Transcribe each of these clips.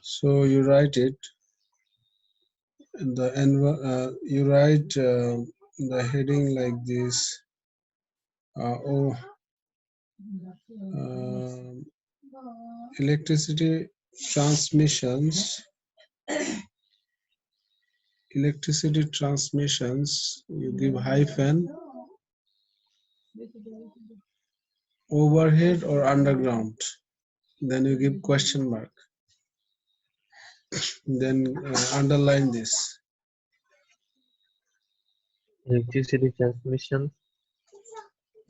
So you write it. You write the heading like this. Oh, electricity transmissions. Electricity transmissions. You give hyphen. Overhead or underground. Then you give question mark. Then underline this. Electricity transmission.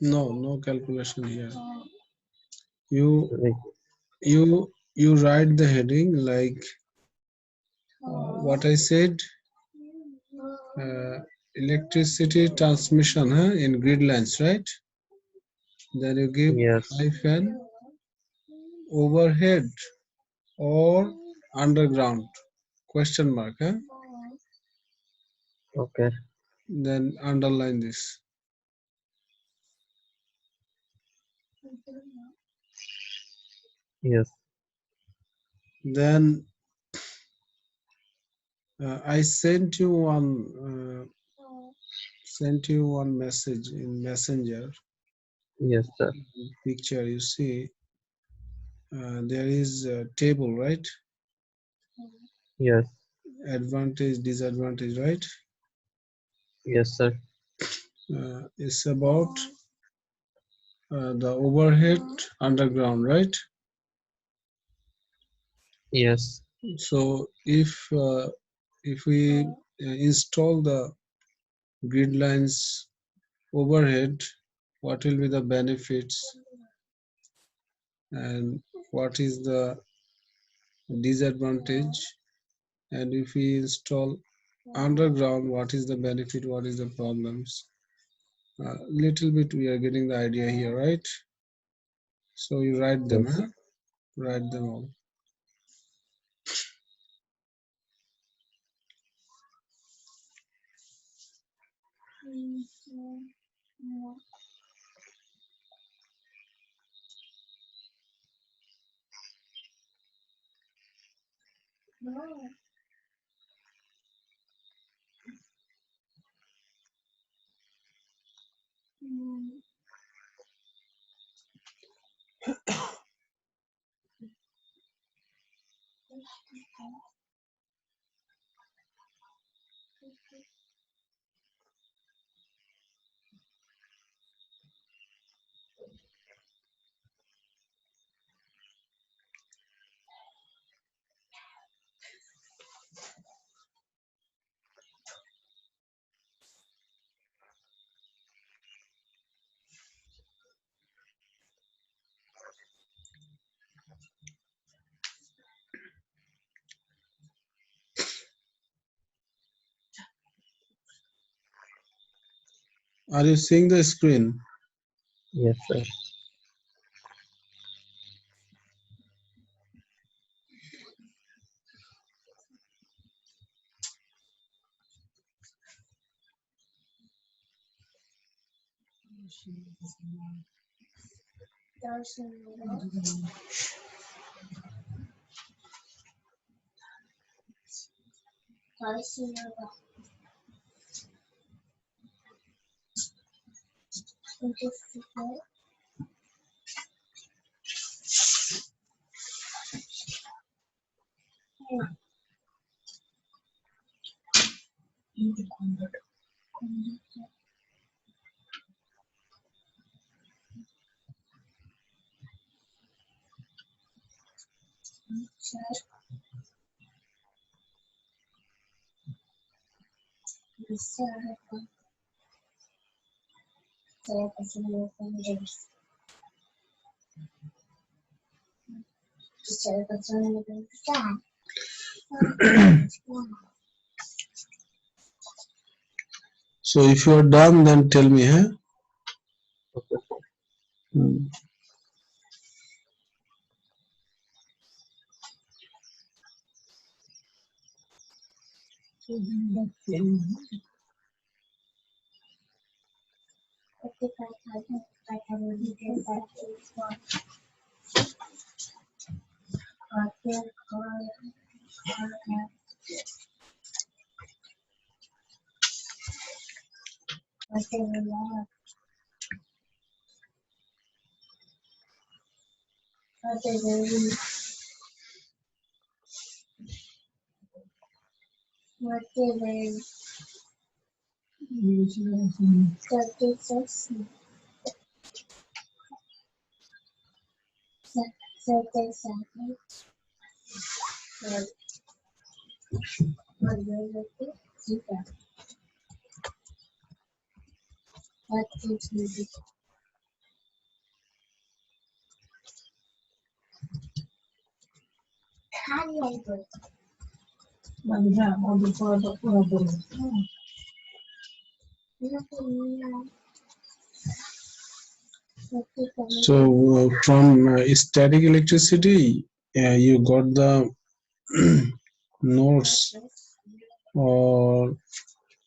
No calculation here. You Like, you write the heading like what I said. Electricity transmission in grid lines, right? Then you give yes. hyphen overhead or underground question mark. Okay. Then underline this. Yes. Then I sent you one message in Messenger. Yes, sir. Picture you see there is a table, right? Yes. Advantage, disadvantage, right? Yes, sir. It's about the overhead underground, right? Yes. So if we install the grid lines overhead, what will be the benefits and what is the disadvantage? And if we install underground, what is the benefit, what is the problems? Little bit we are getting the idea here, right? So you write them, Yes. write them all. Are you seeing the screen? Yes, sir. So if you are done, then tell me, huh? Okay. Hmm. So from static electricity, you got the notes, or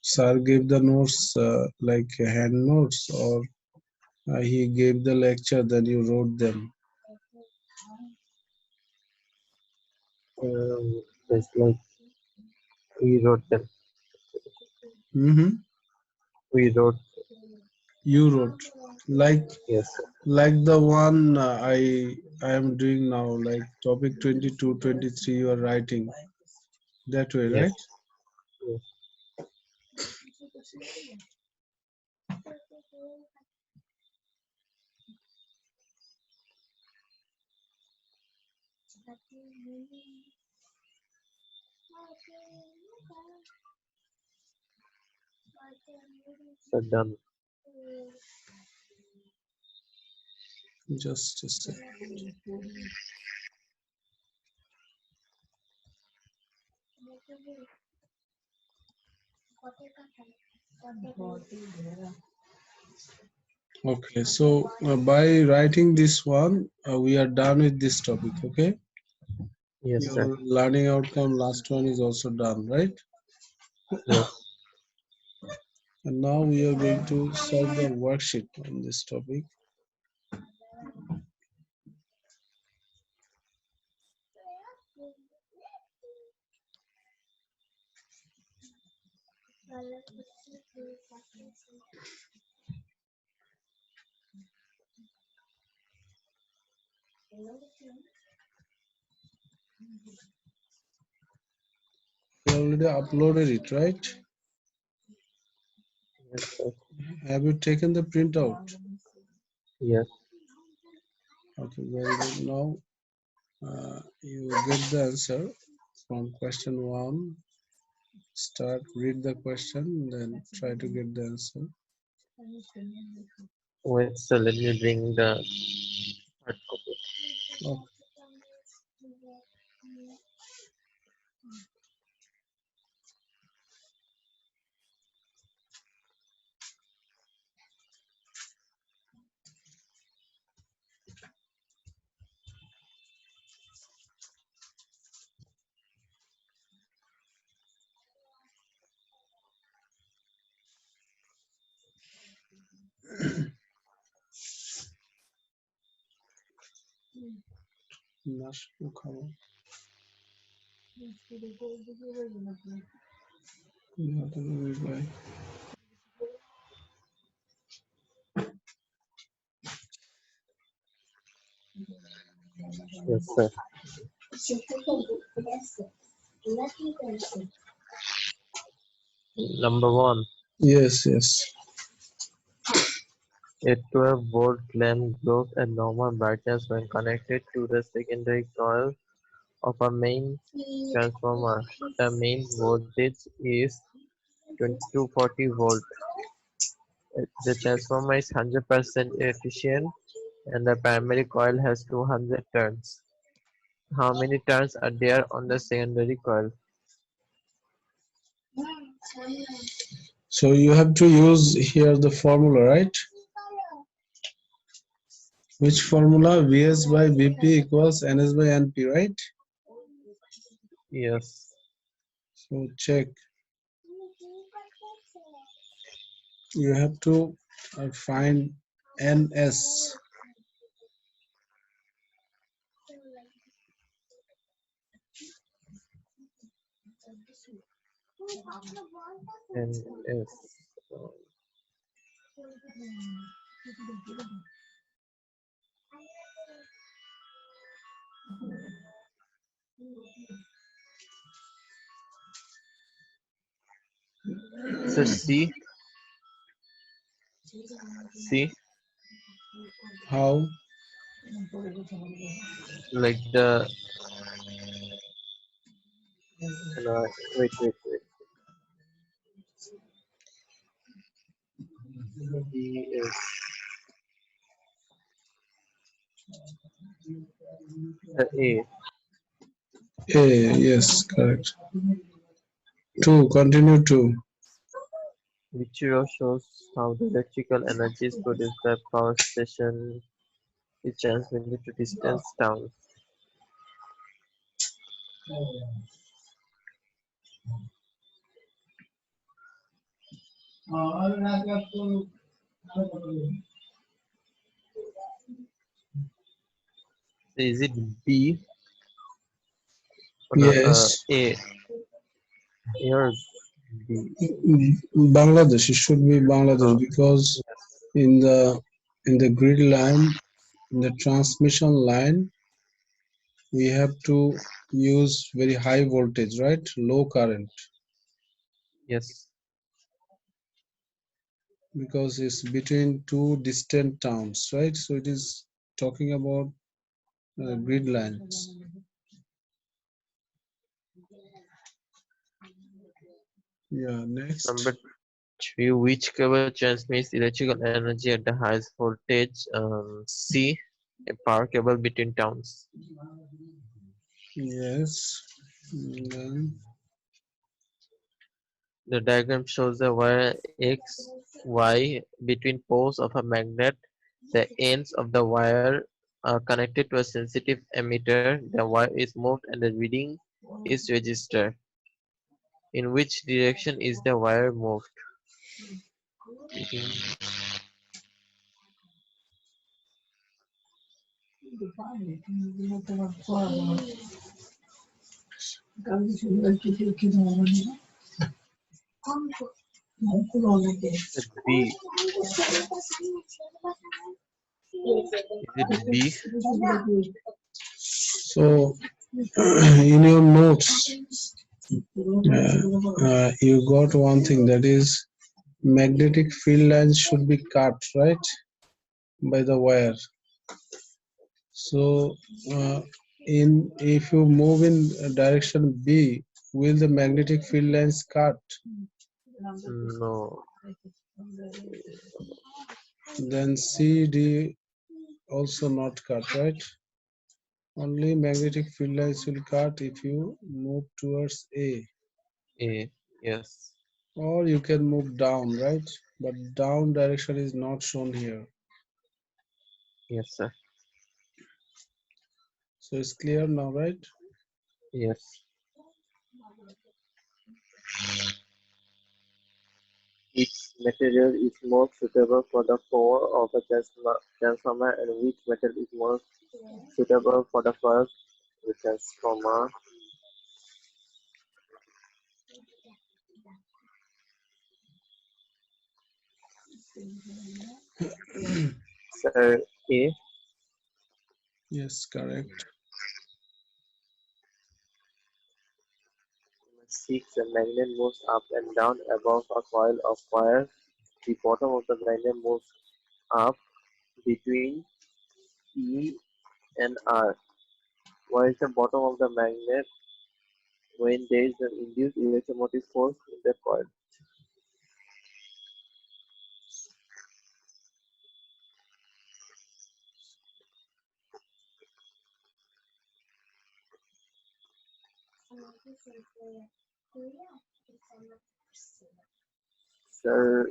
sir gave the notes like hand notes, or he gave the lecture, then you wrote them. It's like we wrote them. Mm-hmm. We wrote. You wrote like Yes, sir. the one I am doing now, like topic 22, 23. You are writing that way, Yes, right? yes. So done. Just a second. Okay, so by writing this one, we are done with this topic. Okay, Yes, sir. your learning outcome last one is also done, right? Yes. And now we are going to solve the worksheet on this topic. We already uploaded it, right? Yes, sir. Have you taken the printout? Yes. Okay, very good. Now you get the answer from question one. Start, read the question, then try to get the answer. Wait, so let me bring the hard copy. Okay. National cover. You have to reply. Yes, sir. Number one, Yes, yes. a 12-volt lamp glows at normal brightness when connected to the secondary coil of a main transformer. The main voltage is 2240 volt. The transformer is 100% efficient and the primary coil has 200 turns. How many turns are there on the secondary coil? So you have to use here the formula, right? Which formula? Vs by Vp equals Ns by Np, right? Yes. So check. You have to find Ns. and S. uh, so C, How? like the wait. C is the A, A, yes, correct. Two, continue two. which shows how the electrical energy is produced by power station is transmitted to distant towns. Is it B or no, Yes. A? Here B. Bangladesh, it should be Bangladesh No, because yes, in the grid line, in the transmission line, we have to use very high voltage, right? Low current yes. because it's between two distant towns, right? So it is talking about grid lines. Yeah, next. Number three, which cable transmits electrical energy at the highest voltage? C, a power cable between towns. Yes. Then, The diagram shows the wire X, Y between poles of a magnet. The ends of the wire are connected to a sensitive emitter. The wire is moved and the reading is registered. In which direction is the wire moved? Reading. Is it B? Is it B? so in your notes, you got one thing, that is magnetic field lines should be cut, right, by the wire. So in if you move in direction B, will the magnetic field lines cut? No. Then C, D also not cut, right? Only magnetic field lines will cut if you move towards A, A. Yes. or you can move down, right? But down direction is not shown here. Yes, sir. So it's clear now, right? Yes. Which material is more suitable for the core of a transformer and which metal is more suitable for the first the transformer? Sir A. Yes, correct. 6. A magnet moves up and down above a coil of wire. The bottom of the magnet moves up between E and R. What is the bottom of the magnet when there is an induced electromotive force in the coil? Sir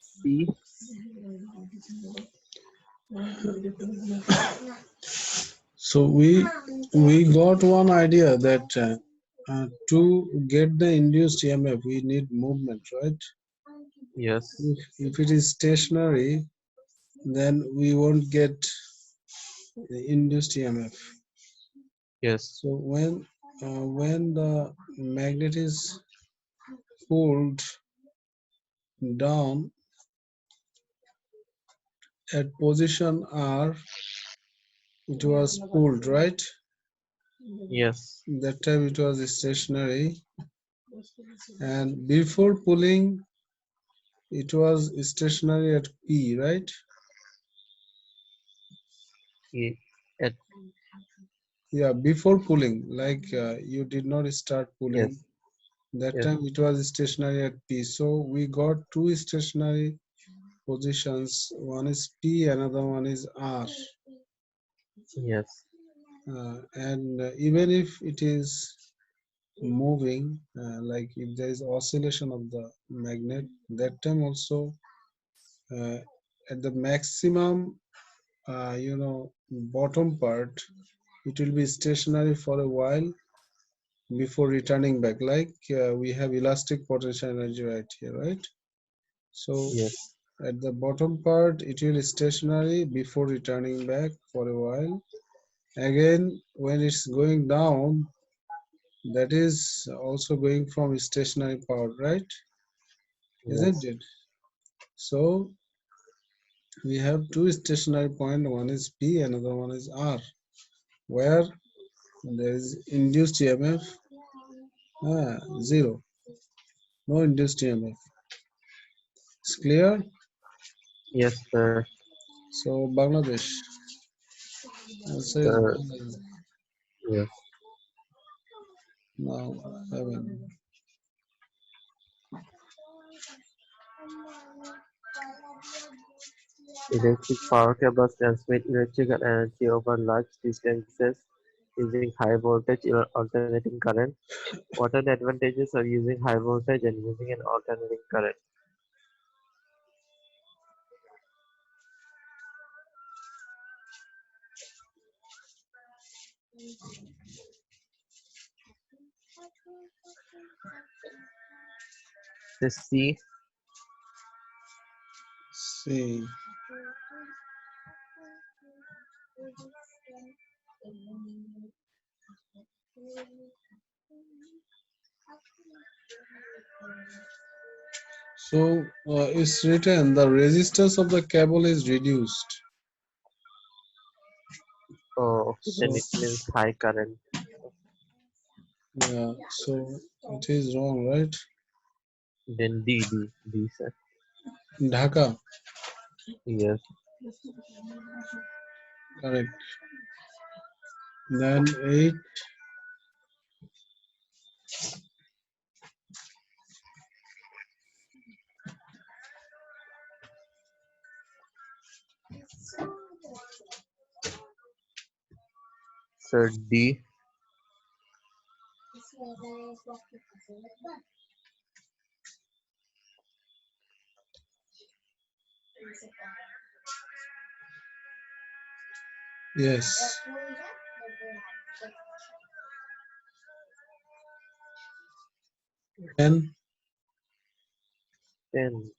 C. So we got one idea that to get the induced EMF, we need movement, right? Yes. If it is stationary, then we won't get the induced EMF. Yes. So when when the magnet is pulled down at position R, it was pulled, right? Yes. That time it was stationary, and before pulling, it was stationary at P, right? At Yeah, before pulling, like you did not start pulling. yes. That Yes. time it was stationary at P. So we got two stationary positions. One is P, another one is R. Yes. And even if it is moving, like if there is oscillation of the magnet, that time also uh, at the maximum, bottom part, it will be stationary for a while before returning back. Like we have elastic potential energy right here, right? So Yes. at the bottom part, it will stationary before returning back for a while. Again, when it's going down, that is also going from stationary part, right? Isn't Yes. it? So we have two stationary point. One is P, another one is R, where there is induced EMF, zero, no induced EMF. It's clear. Yes, sir. So Bangladesh answer is Sir. Bangladesh. Yes. Now heaven. Electric power cables transmit electrical energy over large distances using high voltage or alternating current. What are the advantages of using high voltage and using an alternating current? The C. See. So it's written the resistance of the cable is reduced. Oh, okay, then So it means high current. yeah, so it is wrong, right? Then D, sir. Dhaka, Yes. correct. Then eight, Sir, D. yes. 10, Then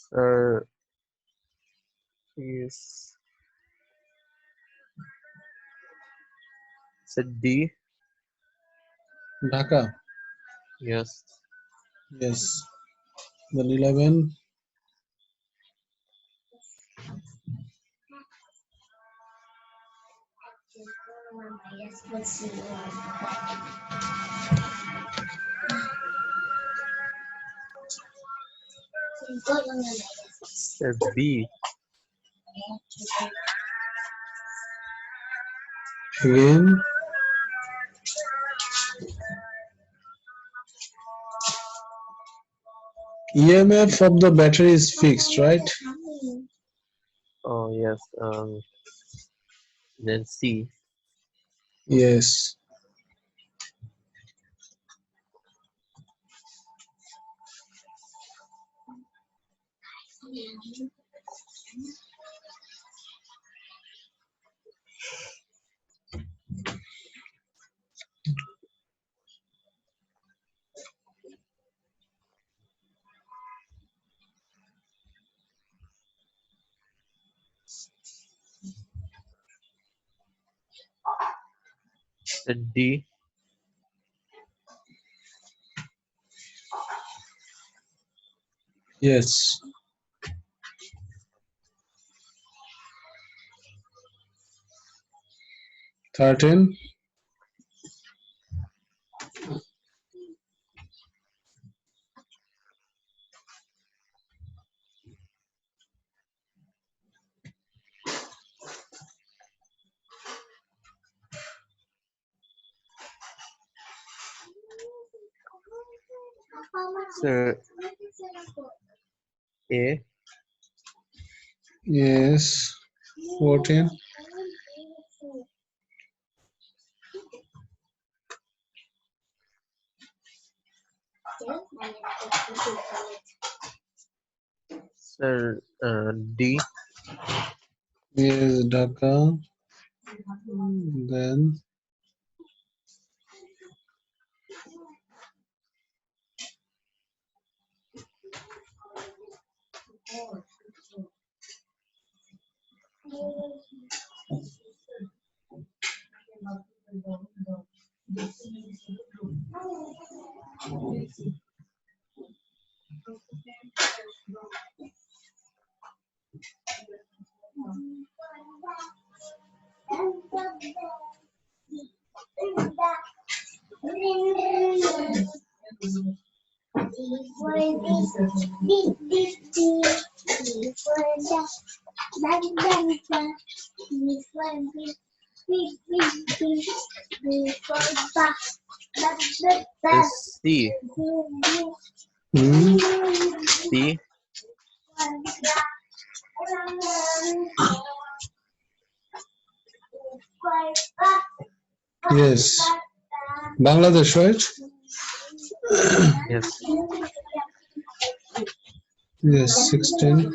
Sir is Sir D. Dhaka, Yes. yes. Then 11, Sir B. again. EMF of the battery is fixed, right? Oh yes. Then C. Yes. D. Yes. 13. Sir, A. Yes. 14. Sir, D. Yes, Dhaka. Then C. hmm, C. yes. Bangladesh, right? Yes. Yes, 16.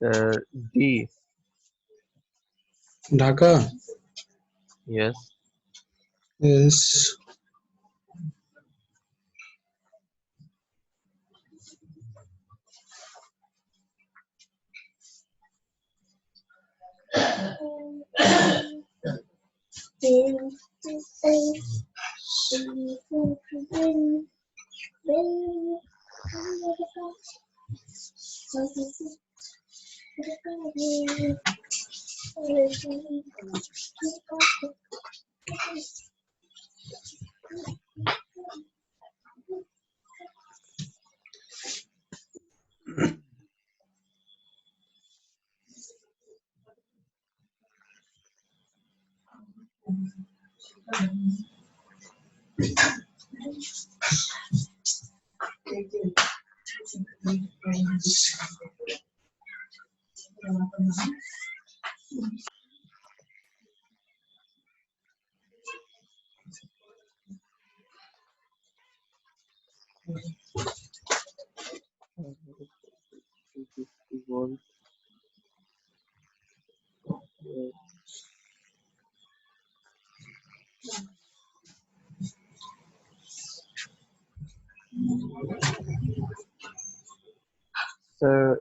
Sir, D. Dhaka. Yes. Yes. Sir,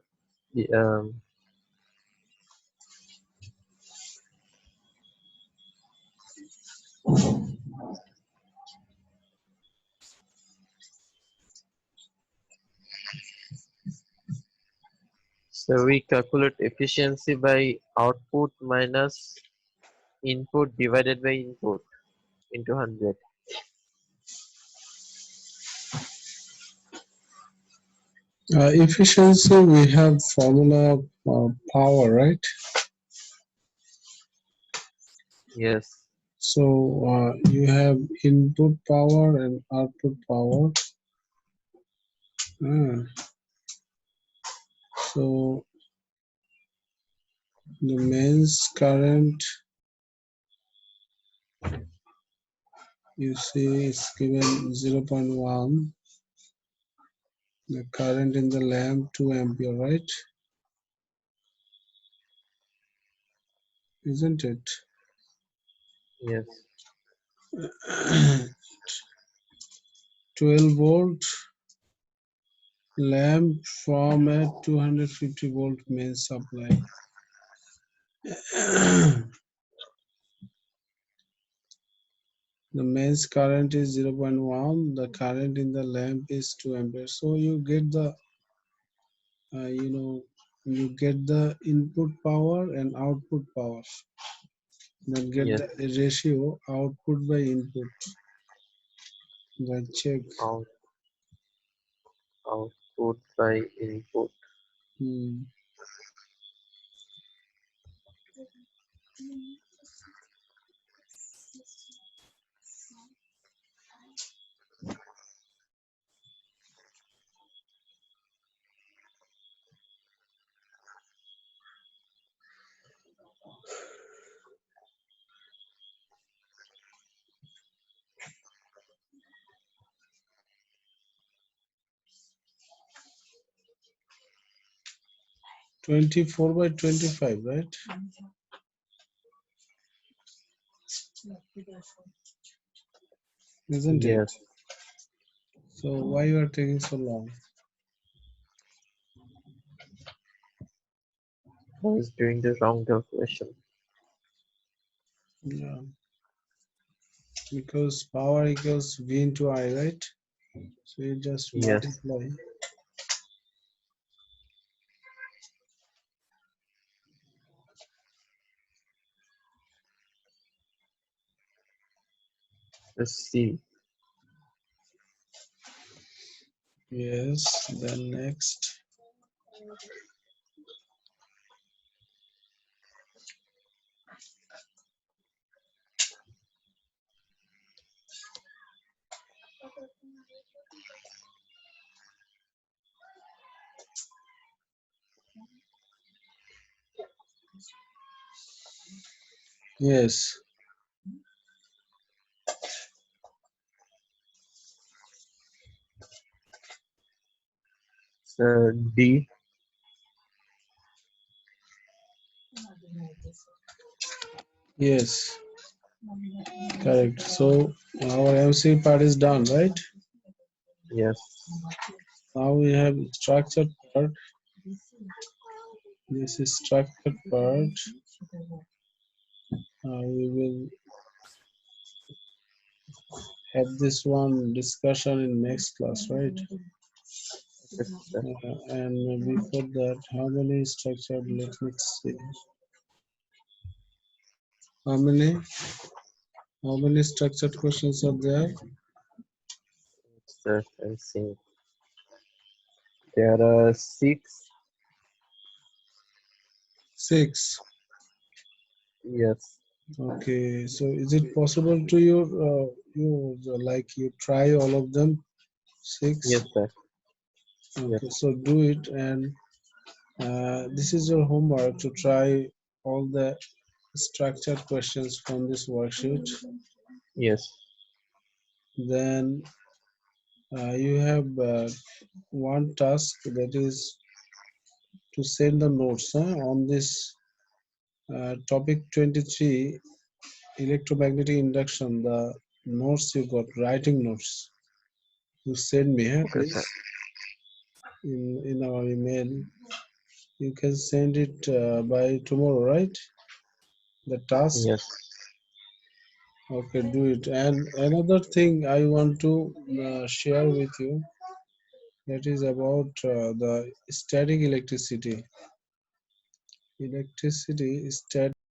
so we calculate efficiency by output minus input divided by input into 100. Efficiency, we have formula power, right? Yes. So you have input power and output power. Ah, so the mains current you see is given 0.1. The current in the lamp 2 ampere, right? Isn't it? Yes. 12 volt lamp from a 250 volt main supply. The mains current is 0.1. The current in the lamp is 2 ampere. So you get the you know you get the input power and output power. Then get Yes. the ratio output by input. Then check. Out output by input. Hmm. 24 by 25, right? Isn't it? Yes. So why you are taking so long? I was doing the wrong calculation. Yeah, because power equals V into I, right? So you just Yes. multiply. Let's see. Yes, then next. Yes, So D. yes, correct. So our MC part is done, right? Yes. Now we have structured part. This is structured part. We will have this one discussion in next class, right? Yes, sir. And before that, how many structured? Let me see. How many? How many structured questions are there? Sir, I'm seeing. There are six. Six. Yes. Okay. So is it possible to like you try all of them? Six. Yes, sir. Yes. Okay. So do it, and this is your homework to try all the structured questions from this worksheet. Yes. Then you have one task that is to send the notes on this topic 23 electromagnetic induction, the notes you got, writing notes, you send me, Okay, please, sir. in our email. You can send it by tomorrow, right? The task. Yes. Okay, do it. And another thing I want to share with you, that is about the static electricity. Electricity is static.